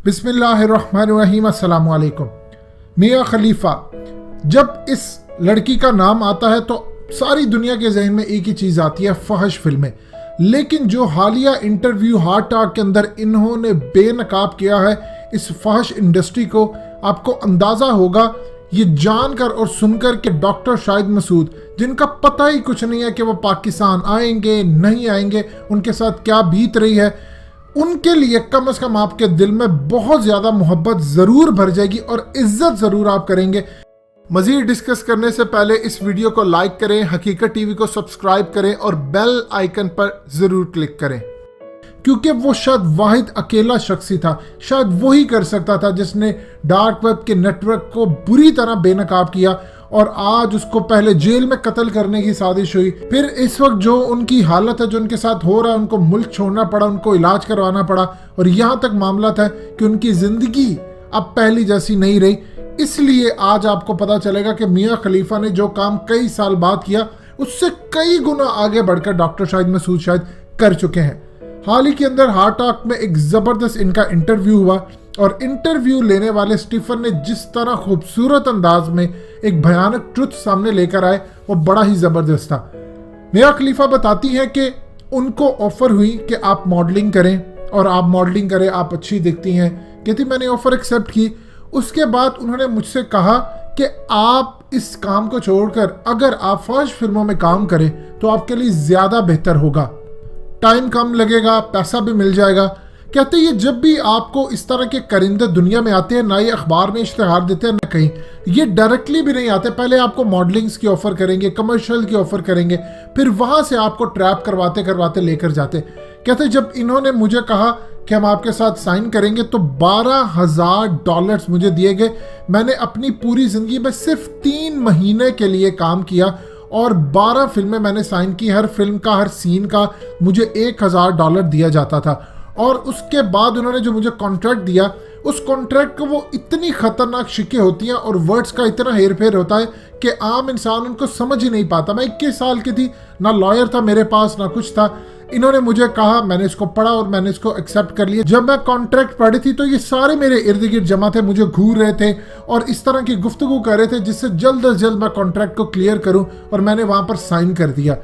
बिस्मिल्लाहिर्रहमानिर्रहीम, अस्सलाम वालेकुम। मियाँ खलीफा, जब इस लड़की का नाम आता है तो सारी दुनिया के जहन में एक ही चीज़ आती है, फहश फिल्में। लेकिन जो हालिया इंटरव्यू हार्ट टॉक के अंदर इन्होंने बेनकाब किया है इस फहश इंडस्ट्री को, आपको अंदाज़ा होगा ये जानकर और सुनकर कि डॉक्टर शाहिद मसूद, जिनका पता ही कुछ नहीं है कि वो पाकिस्तान आएंगे नहीं आएंगे, उनके साथ क्या बीत रही है, उनके लिए कम से कम आपके दिल में बहुत ज़्यादा मोहब्बत ज़रूर भर जाएगी और इज्जत ज़रूर आप करेंगे। मज़ीद डिस्कस करने से पहले इस वीडियो को लाइक करें, हकीकत टीवी को सब्सक्राइब करें और बेल आइकन पर ज़रूर क्लिक करें, क्योंकि वो शायद वाहिद अकेला शख्स ही था, शायद वही कर सकता था जिसने डार्क वेब के नेटवर्क को बुरी तरह बेनकाब किया और आज उसको पहले जेल में कत्ल करने की साजिश हुई। फिर इस वक्त जो उनकी हालत है, जो उनके साथ हो रहा है, उनको मुल्क छोड़ना पड़ा, उनको इलाज करवाना पड़ा और यहाँ तक मामला था कि उनकी ज़िंदगी अब पहली जैसी नहीं रही। इसलिए आज आपको पता चलेगा कि मियाँ खलीफा ने जो काम कई साल बाद किया उससे कई गुना आगे बढ़कर डॉक्टर शाहिद मसूद शायद कर चुके हैं। हाल ही के अंदर हार्ट टॉक में एक ज़बरदस्त इनका इंटरव्यू हुआ और इंटरव्यू लेने वाले स्टीफन ने जिस तरह खूबसूरत अंदाज में एक भयानक ट्रुथ सामने लेकर आए वो बड़ा ही ज़बरदस्त था। मियाँ खलीफा बताती हैं कि उनको ऑफ़र हुई कि आप मॉडलिंग करें और आप मॉडलिंग करें, आप अच्छी दिखती हैं। कहती मैंने ऑफ़र एक्सेप्ट की। उसके बाद उन्होंने मुझसे कहा कि आप इस काम को छोड़कर अगर आप फर्स्ट फिल्मों में काम करें तो आपके लिए ज़्यादा बेहतर होगा, टाइम कम लगेगा, पैसा भी मिल जाएगा। कहते ये जब भी आपको इस तरह के करिंदे दुनिया में आते हैं, ना ये अखबार में इश्तिहार देते हैं, ना कहीं ये डायरेक्टली भी नहीं आते। पहले आपको मॉडलिंग्स की ऑफ़र करेंगे, कमर्शियल की ऑफ़र करेंगे, फिर वहाँ से आपको ट्रैप करवाते करवाते लेकर जाते। कहते जब इन्होंने मुझे कहा कि हम आपके साथ साइन करेंगे तो $12,000 मुझे दिए गए। मैंने अपनी पूरी ज़िंदगी में सिर्फ 3 महीने के लिए काम किया और 12 फिल्में मैंने साइन की। हर फिल्म का, हर सीन का मुझे $1,000 दिया जाता था। और उसके बाद उन्होंने जो मुझे कॉन्ट्रैक्ट दिया, उस कॉन्ट्रैक्ट को वो इतनी ख़तरनाक शिकें होती हैं और वर्ड्स का इतना हेर फेर होता है कि आम इंसान उनको समझ ही नहीं पाता। मैं 21 साल की थी, ना लॉयर था मेरे पास, ना कुछ था। इन्होंने मुझे कहा, मैंने इसको पढ़ा और मैंने इसको एक्सेप्ट कर लिया। जब मैं कॉन्ट्रैक्ट पढ़ी थी तो ये सारे मेरे इर्द गिर्द जमा थे, मुझे घूर रहे थे और इस तरह की गुफ्तगू कर रहे थे जिससे जल्द अज जल्द मैं कॉन्ट्रैक्ट को क्लियर करूं, और मैंने वहाँ पर साइन कर दिया।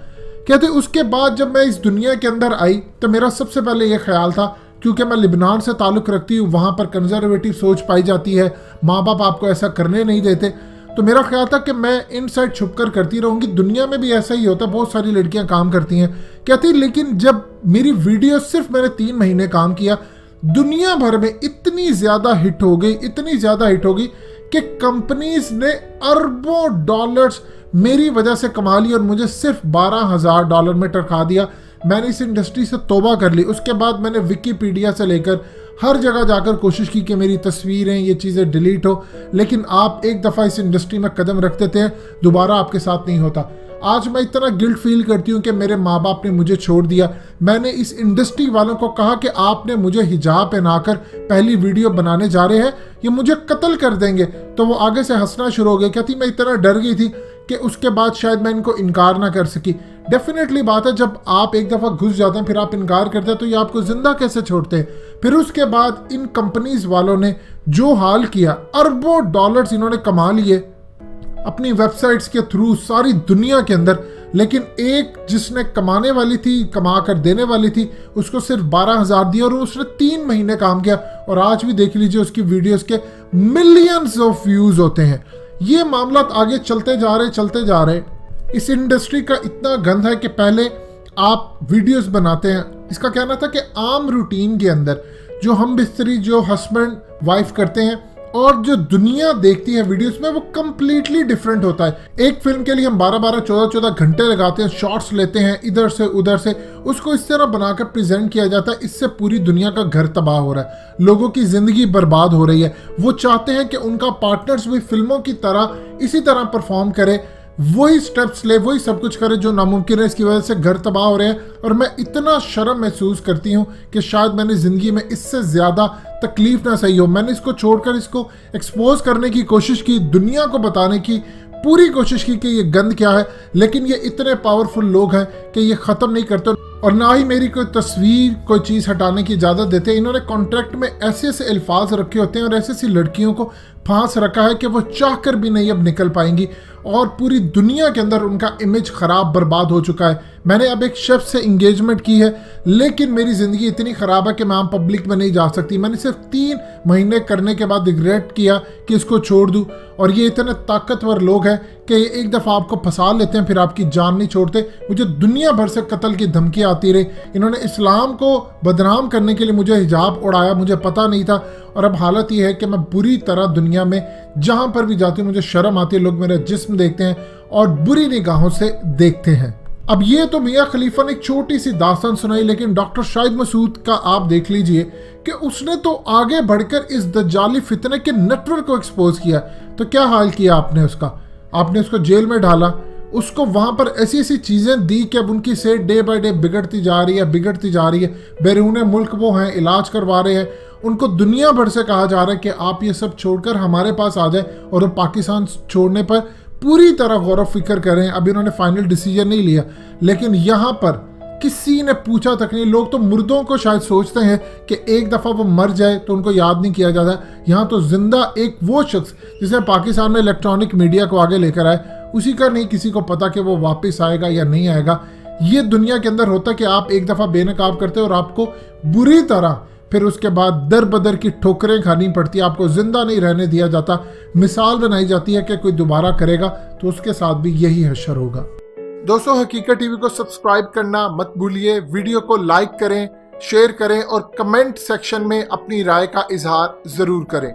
कहते उसके बाद जब मैं इस दुनिया के अंदर आई तो मेरा सबसे पहले ये ख्याल था, क्योंकि मैं लिबनान से ताल्लुक़ रखती हूँ, वहाँ पर कंजर्वेटिव सोच पाई जाती है, माँ बाप आपको ऐसा करने नहीं देते, तो मेरा ख्याल था कि मैं इन साइड छुप कर करती रहूँगी। दुनिया में भी ऐसा ही होता है, बहुत सारी लड़कियाँ काम करती हैं। कहती लेकिन जब मेरी वीडियो सिर्फ मैंने 3 महीने काम किया, दुनिया भर में इतनी ज़्यादा हिट हो गई, इतनी ज़्यादा हिट हो गई कि कंपनीज ने अरबों डॉलर्स मेरी वजह से कमा ली और मुझे सिर्फ $12,000 में टरखा दिया। मैंने इस इंडस्ट्री से तौबा कर ली। उसके बाद मैंने विकीपीडिया से लेकर हर जगह जाकर कोशिश की कि मेरी तस्वीरें, ये चीज़ें डिलीट हो, लेकिन आप एक दफ़ा इस इंडस्ट्री में कदम रख देते हैं, दोबारा आपके साथ नहीं होता। आज मैं इतना गिल्ट फील करती हूँ कि मेरे माँ बाप ने मुझे छोड़ दिया। मैंने इस इंडस्ट्री वालों को कहा कि आपने मुझे हिजाब पहनाकर पहली वीडियो बनाने जा रहे हैं, ये मुझे कत्ल कर देंगे, तो वो आगे से हंसना शुरू हो गए। कहती मैं इतना डर गई थी कि उसके बाद शायद मैं इनको इनकार ना कर सकी। डेफिनेटली बात है, जब आप एक दफ़ा घुस जाते हैं फिर आप इनकार करते हैं तो ये आपको ज़िंदा कैसे छोड़ते हैं। फिर उसके बाद इन कंपनीज वालों ने जो हाल किया, अरबों डॉलर्स इन्होंने कमा लिए अपनी वेबसाइट्स के थ्रू सारी दुनिया के अंदर, लेकिन एक जिसने कमाने वाली थी, कमा कर देने वाली थी, उसको सिर्फ 12,000 दिया और उसने 3 महीने काम किया और आज भी देख लीजिए उसकी वीडियोस के मिलियंस ऑफ व्यूज़ होते हैं। ये मामला आगे चलते जा रहे। इस इंडस्ट्री का इतना गंद है कि पहले आप वीडियोस बनाते हैं, इसका कहना था कि आम रूटीन के अंदर जो हम बिस्तरी, जो हस्बैंड वाइफ करते हैं और जो दुनिया देखती है वीडियोस में, वो कम्प्लीटली डिफरेंट होता है। एक फिल्म के लिए हम 12-12, 14-14 घंटे लगाते हैं, शॉट्स लेते हैं इधर से उधर से, उसको इस तरह बनाकर प्रेजेंट किया जाता है। इससे पूरी दुनिया का घर तबाह हो रहा है, लोगों की ज़िंदगी बर्बाद हो रही है। वो चाहते हैं कि उनका पार्टनर्स भी फिल्मों की तरह इसी तरह परफॉर्म करे, वही स्टेप्स ले, वही सब कुछ करे जो नामुमकिन है। इसकी वजह से घर तबाह हो रहे हैं और मैं इतना शर्म महसूस करती हूँ कि शायद मैंने ज़िंदगी में इससे ज़्यादा तकलीफ ना सही हो। मैंने इसको छोड़कर इसको एक्सपोज करने की कोशिश की, दुनिया को बताने की पूरी कोशिश की कि ये गंद क्या है, लेकिन ये इतने पावरफुल लोग हैं कि ये ख़त्म नहीं करते। और ना ही मेरी कोई तस्वीर कोई चीज़ हटाने की इजाज़त देते हैं। इन्होंने कॉन्ट्रैक्ट में ऐसे ऐसे अल्फाज रखे होते हैं और ऐसी ऐसी लड़कियों को फांस रखा है कि वो चाहकर भी नहीं अब निकल पाएंगी और पूरी दुनिया के अंदर उनका इमेज ख़राब बर्बाद हो चुका है। मैंने अब एक शेफ से इंगेजमेंट की है, लेकिन मेरी ज़िंदगी इतनी ख़राब है कि मैं आम पब्लिक में नहीं जा सकती। मैंने सिर्फ 3 महीने करने के बाद रिग्रेट किया कि इसको छोड़ दूँ। और ये इतने ताकतवर लोग हैं कि एक दफ़ा आपको फंसा लेते हैं, फिर आपकी जान नहीं छोड़ते। मुझे दुनिया भर से कत्ल की धमकी आती रही। इन्होंने इस्लाम को बदनाम करने के लिए मुझे हिजाब उड़ाया, मुझे पता नहीं था। और अब हालत ये है कि मैं बुरी तरह दुनिया में जहाँ पर भी जाती हूँ मुझे शर्म आती है, लोग मेरा जिस्म देखते हैं और बुरी निगाहों से देखते हैं। अब ये तो मियाँ खलीफा ने एक छोटी सी दास्तान सुनाई, लेकिन डॉक्टर शाहिद मसूद का आप देख लीजिए कि उसने तो आगे बढ़कर इस दज्जाली फितने के नेटवर्क को एक्सपोज किया। तो क्या हाल किया आपने उसका? आपने उसको जेल में डाला, उसको वहां पर ऐसी ऐसी चीज़ें दी कि अब उनकी सेहत डे बाय डे बिगड़ती जा रही है। बैरून मुल्क वो हैं, इलाज करवा रहे हैं। उनको दुनिया भर से कहा जा रहा है कि आप ये सब छोड़कर हमारे पास आ जाए और वो पाकिस्तान छोड़ने पर पूरी तरह गौर फिक्र करें। अब इन्होंने फाइनल डिसीजन नहीं लिया, लेकिन यहाँ पर किसी ने पूछा तक नहीं। लोग तो मुर्दों को शायद सोचते हैं कि एक दफ़ा वो मर जाए तो उनको याद नहीं किया जाता। यहाँ तो जिंदा एक वो शख्स जिसने पाकिस्तान में इलेक्ट्रॉनिक मीडिया को आगे लेकर आए, उसी का नहीं किसी को पता कि वो वापस आएगा या नहीं आएगा। ये दुनिया के अंदर होता कि आप एक दफ़ा बेनकाब करते हो और आपको बुरी तरह फिर उसके बाद दर बदर की ठोकरें खानी पड़ती है, आपको जिंदा नहीं रहने दिया जाता। मिसाल बनाई जाती है कि कोई दोबारा करेगा तो उसके साथ भी यही हश्र होगा। दोस्तों, हकीकत टीवी को सब्सक्राइब करना मत भूलिए, वीडियो को लाइक करें, शेयर करें और कमेंट सेक्शन में अपनी राय का इजहार जरूर करें।